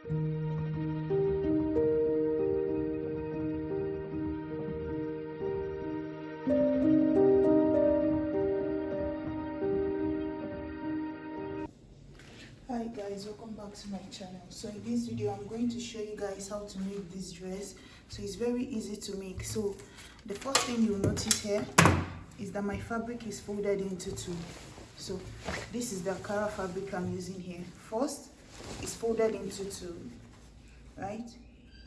Hi guys, welcome back to my channel. So in this video I'm going to show you guys how to make this dress. So it's very easy to make. So the first thing you'll notice here is that my fabric is folded into two. So this is the Ankara fabric I'm using here. First, it's folded into two, right?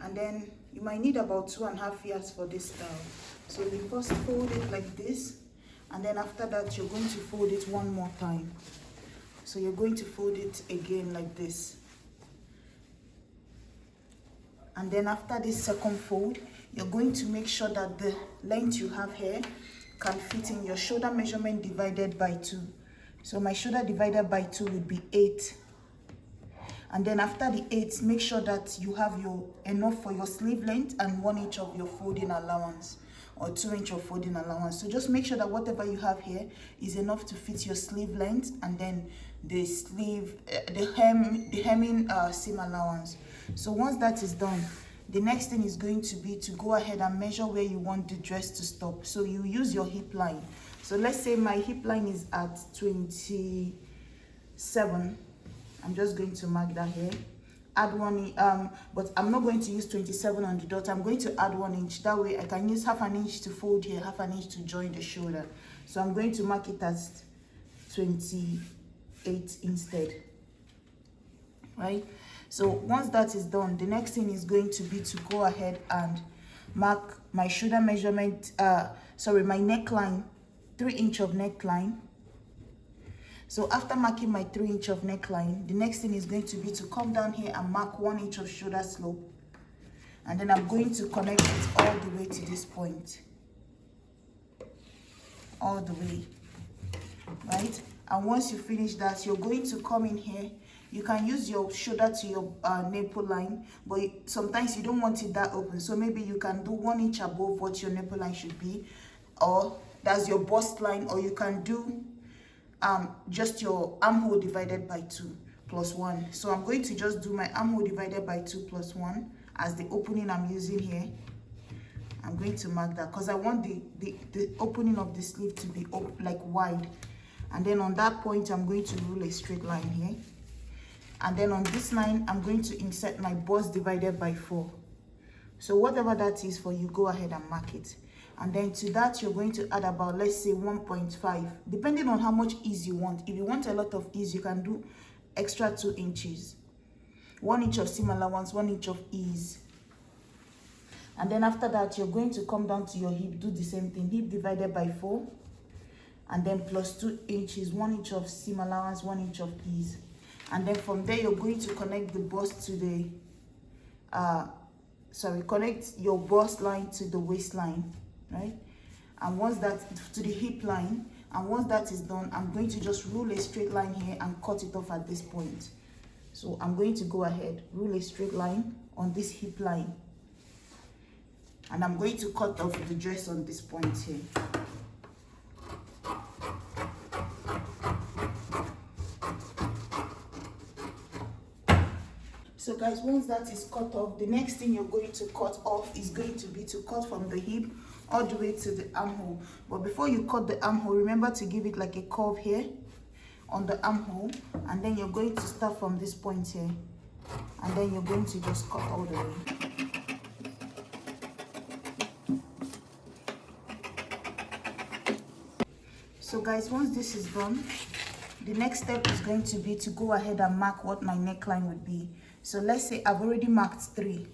And then you might need about 2.5 yards for this style. So you first fold it like this, and then after that you're going to fold it one more time. So you're going to fold it again like this. And then after this second fold, you're going to make sure that the length you have here can fit in your shoulder measurement divided by 2. So my shoulder divided by 2 would be 8. And then after the 8, make sure that you have your enough for your sleeve length and 1 inch of your folding allowance, or 2 inch of folding allowance. So just make sure that whatever you have here is enough to fit your sleeve length, and then the sleeve, the hemming seam allowance. So once that is done, the next thing is going to be to go ahead and measure where you want the dress to stop. So you use your hip line. So let's say my hip line is at 27. I'm just going to mark that here. Add 1 but I'm not going to use 27 on the dot. I'm going to add 1 inch. That way I can use half an inch to fold here, half an inch to join the shoulder. So I'm going to mark it as 28 instead, right? So once that is done, the next thing is going to be to go ahead and mark my shoulder measurement, my neckline, 3 inch of neckline. So after marking my 3 inch of neckline, the next thing is going to be to come down here and mark 1 inch of shoulder slope. And then I'm going to connect it all the way to this point. All the way, right? And once you finish that, you're going to come in here. You can use your shoulder to your nipple line, but sometimes you don't want it that open. So maybe you can do 1 inch above what your nipple line should be, or that's your bust line, or you can do just your armhole divided by 2 plus 1. So I'm going to just do my armhole divided by 2 plus 1 as the opening I'm using here. I'm going to mark that because I want the opening of the sleeve to be like wide. And then on that point, I'm going to rule a straight line here. And then on this line, I'm going to insert my bust divided by 4. So whatever that is for you, go ahead and mark it. And then to that, you're going to add about, let's say 1.5, depending on how much ease you want. If you want a lot of ease, you can do extra 2 inches. 1 inch of seam allowance, 1 inch of ease. And then after that, you're going to come down to your hip, do the same thing, hip divided by 4. And then plus 2 inches, 1 inch of seam allowance, 1 inch of ease. And then from there, you're going to connect the bust to the, connect your bust line to the waistline, right? And once that, to the hip line, and once that is done, I'm going to just rule a straight line here and cut it off at this point. So I'm going to go ahead, rule a straight line on this hip line. And I'm going to cut off the dress on this point here. So guys, once that is cut off, the next thing you're going to cut off is going to be to cut from the hip all the way to the armhole. But before you cut the armhole, remember to give it like a curve here on the armhole, and then you're going to start from this point here, and then you're going to just cut all the way. So guys, once this is done, the next step is going to be to go ahead and mark what my neckline would be. So let's say I've already marked 3.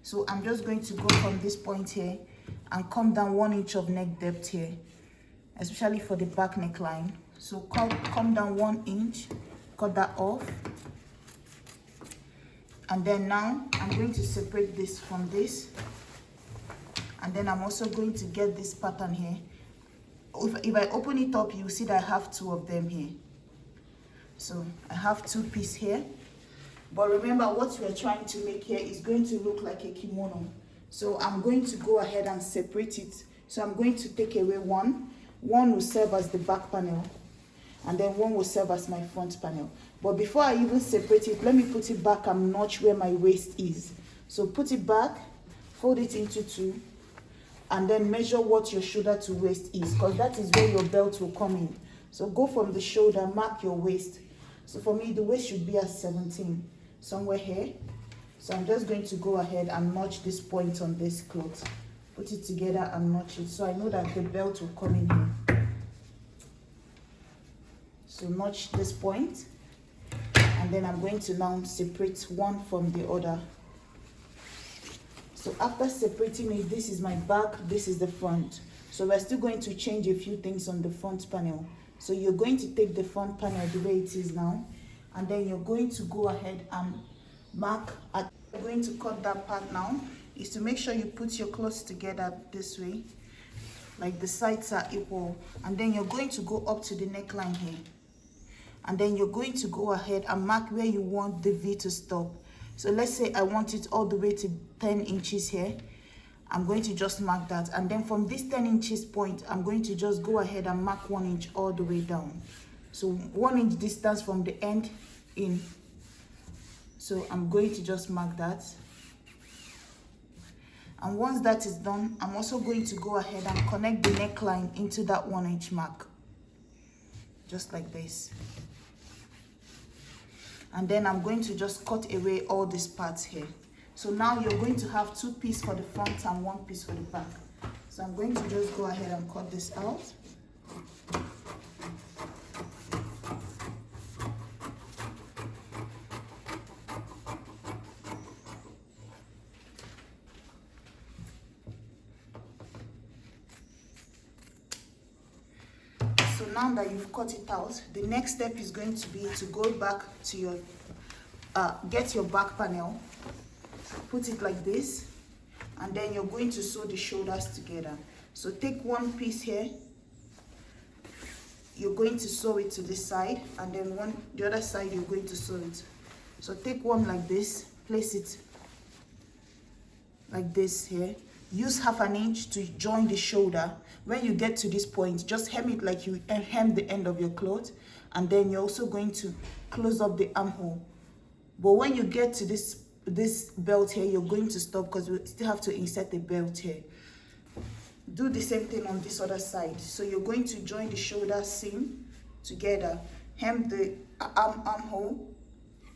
So I'm just going to go from this point here and come down 1 inch of neck depth here, especially for the back neckline. So come down 1 inch, cut that off. And then now I'm going to separate this from this. And then I'm also going to get this pattern here. If I open it up, you'll see that I have 2 of them here. So I have 2 pieces here. But remember, what we're trying to make here is going to look like a kimono. So I'm going to go ahead and separate it. So I'm going to take away one. One will serve as the back panel. and then one will serve as my front panel. But before I even separate it, let me put it back and notch where my waist is. So put it back, fold it into two, and then measure what your shoulder to waist is, because that is where your belt will come in. So go from the shoulder, mark your waist. So for me, the waist should be at 17, somewhere here. So I'm just going to go ahead and notch this point on this cloth. Put it together and notch it, so I know that the belt will come in here. So notch this point, and then I'm going to now separate one from the other. So after separating it, this is my back, this is the front. So we're still going to change a few things on the front panel. So you're going to take the front panel the way it is now, and then you're going to go ahead and mark at, you're going to cut that part now, is to make sure you put your clothes together this way, like the sides are equal, and then you're going to go up to the neckline here, and then you're going to go ahead and mark where you want the V to stop. So let's say I want it all the way to 10 inches here. I'm going to just mark that, and then from this 10 inches point, I'm going to just go ahead and mark 1 inch all the way down. So 1 inch distance from the end in. So I'm going to just mark that. And once that is done, I'm also going to go ahead and connect the neckline into that 1 inch mark. Just like this. And then I'm going to just cut away all these parts here. So now you're going to have 2 pieces for the front and 1 piece for the back. So I'm going to just go ahead and cut this out. So now that you've cut it out, the next step is going to be to go back to your, get your back panel, put it like this, and then you're going to sew the shoulders together. So take 1 piece here, you're going to sew it to this side, and then the other side you're going to sew it. So take one like this, place it like this here. Use 1/2 inch to join the shoulder. When you get to this point, just hem it like you hem the end of your cloth, and then you're also going to close up the armhole. But when you get to this belt here, you're going to stop because we still have to insert the belt here. Do the same thing on this other side. So you're going to join the shoulder seam together, hem the armhole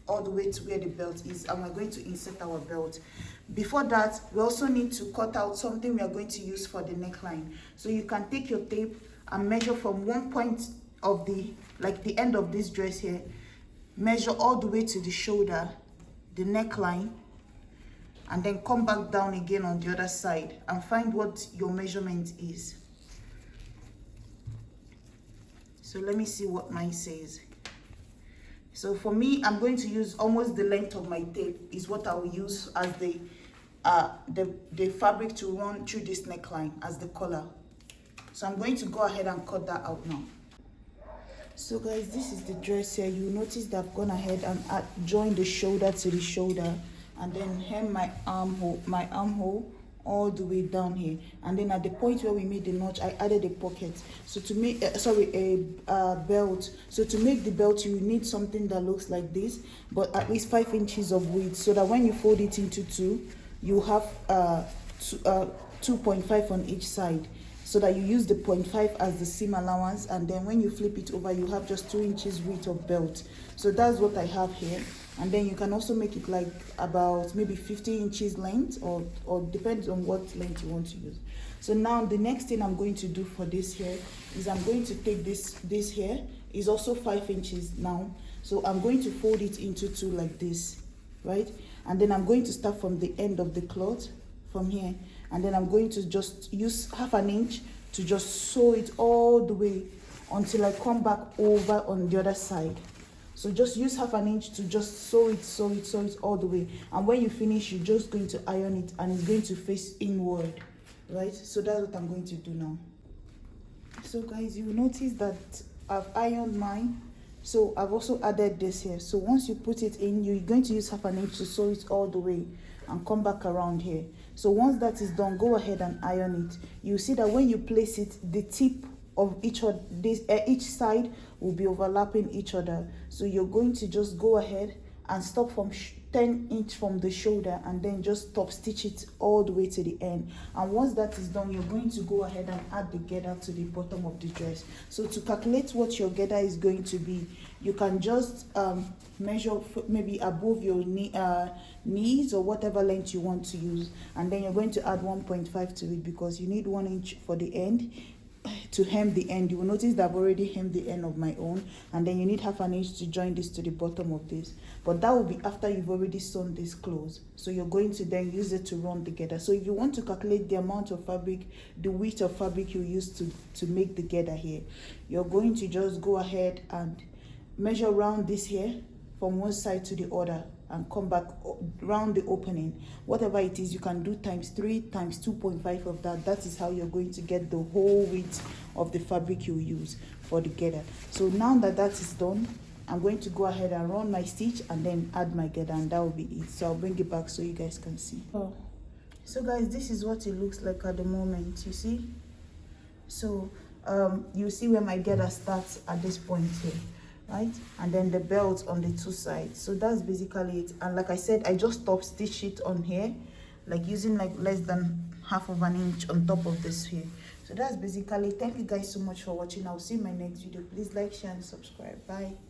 all the way to where the belt is, and we're going to insert our belt. Before that, we also need to cut out something we are going to use for the neckline. So you can take your tape and measure from one point of the end of this dress here, measure all the way to the shoulder, the neckline, and then come back down again on the other side and find what your measurement is. So let me see what mine says. So for me, I'm going to use almost the length of my tape is what I will use as the fabric to run through this neckline as the collar. So I'm going to go ahead and cut that out now. So guys, this is the dress here. You notice that I've gone ahead and joined the shoulder to the shoulder, and then hem my armhole all the way down here, and then at the point where we made the notch, I added a pocket. So to make a belt. So to make the belt, you need something that looks like this, but at least 5 inches of width, so that when you fold it into two, you have 2.5 on each side, so that you use the 0.5 as the seam allowance, and then when you flip it over, you have just 2 inches width of belt. So that's what I have here. And then you can also make it like about maybe 50 inches length, or depends on what length you want to use. So now the next thing I'm going to do for this here is I'm going to take this here is also 5 inches now. So I'm going to fold it into two like this, right? And then I'm going to start from the end of the cloth from here, and then I'm going to just use 1/2 inch to just sew it all the way until I come back over on the other side. So just use 1/2 inch to just sew it all the way. And when you finish, you're just going to iron it, and it's going to face inward, right? So that's what I'm going to do now. So guys, you will notice that I've ironed mine. So I've also added this here. So once you put it in, you're going to use 1/2 inch to sew it all the way and come back around here. So once that is done, go ahead and iron it. You see that when you place it, the tip of each other, this each side will be overlapping each other. So you're going to just go ahead and stop from 10 inch from the shoulder, and then just top stitch it all the way to the end. And once that is done, you're going to go ahead and add the gather to the bottom of the dress. So to calculate what your gather is going to be, you can just measure maybe above your knees or whatever length you want to use, and then you're going to add 1.5 to it, because you need 1 inch for the end to hem the end. You will notice that I've already hemmed the end of my own, and then you need 1/2 inch to join this to the bottom of this, but that will be after you've already sewn this close. So you're going to then use it to run together. So if you want to calculate the amount of fabric, the width of fabric you use to make the gather here, you're going to just go ahead and measure around this here from one side to the other, and come back round the opening. Whatever it is, you can do ×3 times 2.5 of that. That is how you're going to get the whole width of the fabric you use for the gather. So now that that is done, I'm going to go ahead and run my stitch and then add my gather, and that will be it. So I'll bring it back so you guys can see. So guys, this is what it looks like at the moment, you see. So you see where my gather starts at this point here, right? And then the belt on the two sides. So that's basically it. And like I said, I just top stitch it on here, like using like less than 1/2 inch on top of this here. So that's basically. Thank you guys so much for watching. I'll see you in my next video. Please like, share and subscribe. Bye.